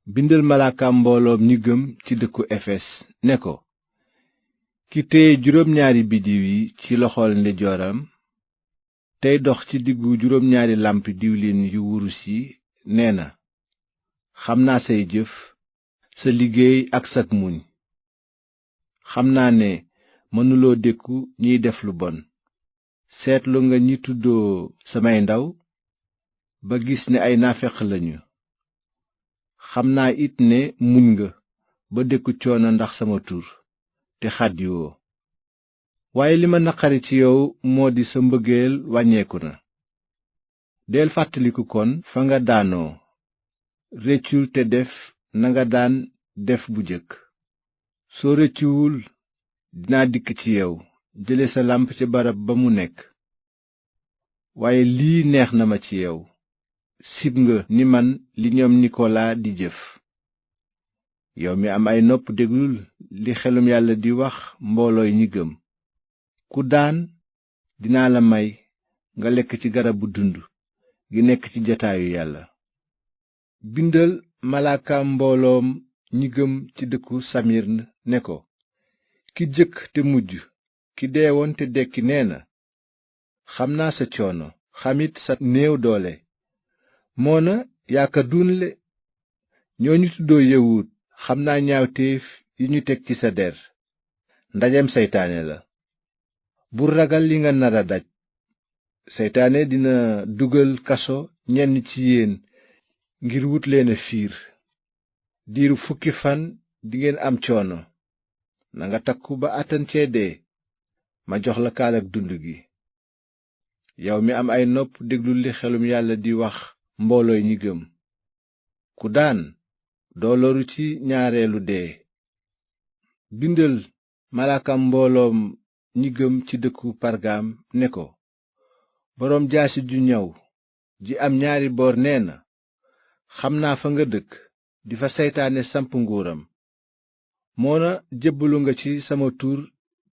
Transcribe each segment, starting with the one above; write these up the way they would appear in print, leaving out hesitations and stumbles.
bindal malaakam mbooloom ñi gëm ci dëkku efes ne ko, ki téye juróom ñaari biddiw yi ci loxol ndeyjooram tey dox ci diggu juróom ñaari làmpi diwlin yu wurus yi nee na, xam naa say jëf, sa liggéey ak sag muñ. xam naa ne mënuloo dékku ñiy def lu bon. seetlu nga ñi tuddoo samay ndaw ba gis ne ay naafeq lañu. xam naa it ne muñ nga ba dékku coono ndax sama tur te xàddiwoo. waaye li ma naqari ci yow moo di sa mbëggeel wàññeeku na. del fàttaliku kon fa nga daanoo, réccul te def nanga daan def bu jëkk. soo réccuwul dinaa dikk ci yow, jële sa làmp ca barab ba mu nekk. waaye lii neex na ma ci yow, sib nga ni man li ñoom nikolaa di jëf. yow mi am ay nopp déglul li xelum yàlla di wax mboolooy ñi gëm. ku daan dinaa la may nga lekk ci garabu dund gi nekk ci jataayu yàlla. bindal malaakam mbooloom ñi gëm ci dëkku samirn ne ko, ki jëkk te mujj, ki deewoon te dekki nee na, xam naa sa coono, xamit sa néew doole. moona yaa ka duunle ñooñu tuddoo yawut, xam naa ñaawteef yi ñu teg ci sa der. ndajem seytaane la. bul ragal li nga nara daj. seytaane dina dugal kaso ñenn ci yéen ngir wut leen a fiir. diiru fukki fan dingeen am coono. nanga takku ba àttan cee dee, ma jox la kaalak dund gi. yow mi am ay nopp déglul li xelum yàlla di wax mboolooy ñi gëm. ku daan doo loru ci ñaareelu dee. bindal malaakam mbooloom ñi gëm ci dëkku pargam ne ko, boroom jaasi ju ñaw ji am ñaari boor nee na, xam naa fa nga dëkk, di fa seytaane samp nguuram. moona jébbalu nga ci sama tur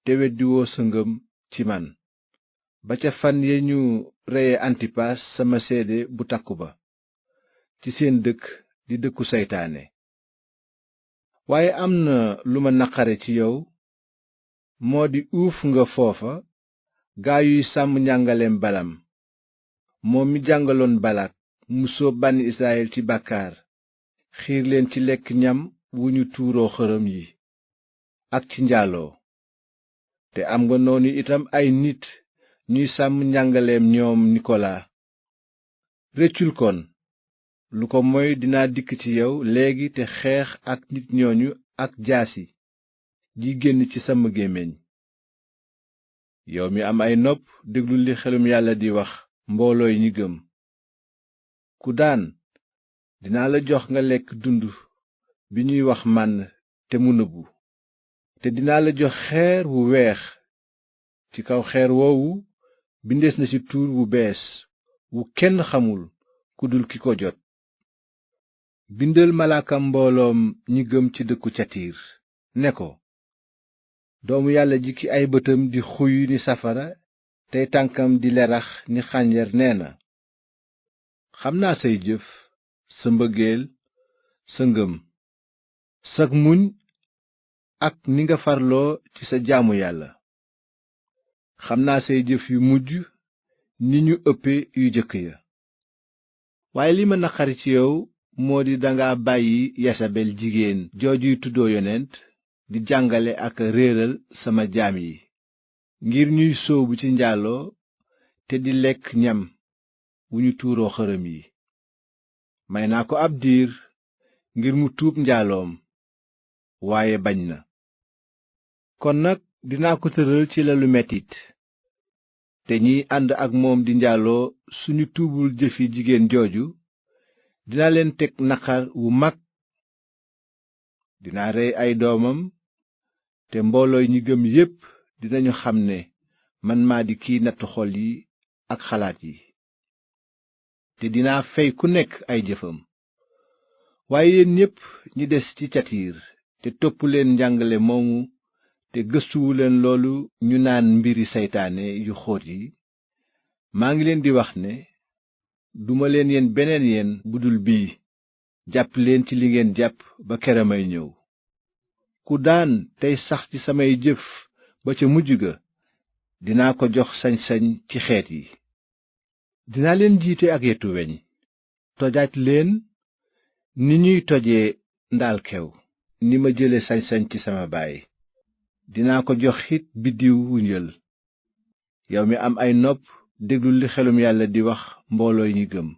te weddiwoo sa ngëm ci man, ba ca fan ya ñu reye antipas sama seede bu takku ba, ci seen dëkk di dëkku seytaane. waaye am na lu ma naqare ci yow, moo di uuf nga foofa gaa yuy sàmm njàngaleem balam, moom mi jàngaloon balak mu sóob bànni israyil ci bàkkaar, xiir leen ci lekk ñam wu ñu tuuroo xërëm yi ak ci njaaloo. te am nga noonu itam ay nit ñuy sàmm njàngaleem ñoom nikolaa. réccul kon, lu ko moy dinaa dikk ci yow léegi te xeex ak nit ñooñu ak jaasi ji génn ci sama gémmiñ. yow mi am ay nopp déglul li xelum yàlla di wax mboolooy ñi gëm. ku daan dinaa la jox nga lekk dund bi ñuy wax mànn te mu nëbbu. te dinaa la jox xeer wu weex, ci kaw xeer woowu bindees na ci tur wu bees wu kenn xamul ku dul ki ko jot. bindal malaakam mbooloom ñi gëm ci dëkku catiir ne ko, doomu yàlla ji ki ay bëtam di xuy ni safara tey tànkam di lerax ni xànjar nee na, xam naa say jëf, sa mbëggeel, sa ngëm, sag muñ ak ni nga farloo ci sa jaamu yàlla. xam naa say jëf yu mujj ni ñu ëppe yu jëkk ya. waaye li ma naqari ci yow moo di danga bàyyi yasabel jigéen joojuy tuddoo yonent di jàngale ak réeral sama jaam yi, ngir ñuy sóobu ci njaaloo te di lekk ñam wu ñu tuuroo xërëm yi. may naa ko ab diir ngir mu tuub njaaloom, waaye bañ na. kon nag dinaa ko tëral ci lalu metit, te ñiy ànd ak moom di njaaloo suñu tuubul jëfi jigéen jooju, dinaa leen teg naqar wu mag. dinaa rey ay doomam, te mboolooy ñi gëm yépp dinañu xam ne man maa di kiy natt xol yi ak xalaat yi. te dinaa fey ku nekk ay jëfam. waaye yéen ñépp ñi des ci catiir te topp leen njàngale moomu te gëstuwuleen loolu ñu naan mbiri seytaane yu xóot yi, maa ngi leen di wax ne duma leen yen beneen yen bu dul bii. jàpp leen ci li ngeen jàpp ba kera may ñëw. ku daan tey sax ci samay jëf ba ca mujj ga dinaa ko jox sañ-sañ ci xeet yi. dinaa leen jiite ak yetu weñ tojaaj leen ni ñuy tojee ndaal kew ni ma jële sañ-sañ ci sama baay. dinaa ko jox it biddiw wu njël. yow mi am ay nopp déglul li xelum yàlla di wax mbooloo ñi gëm.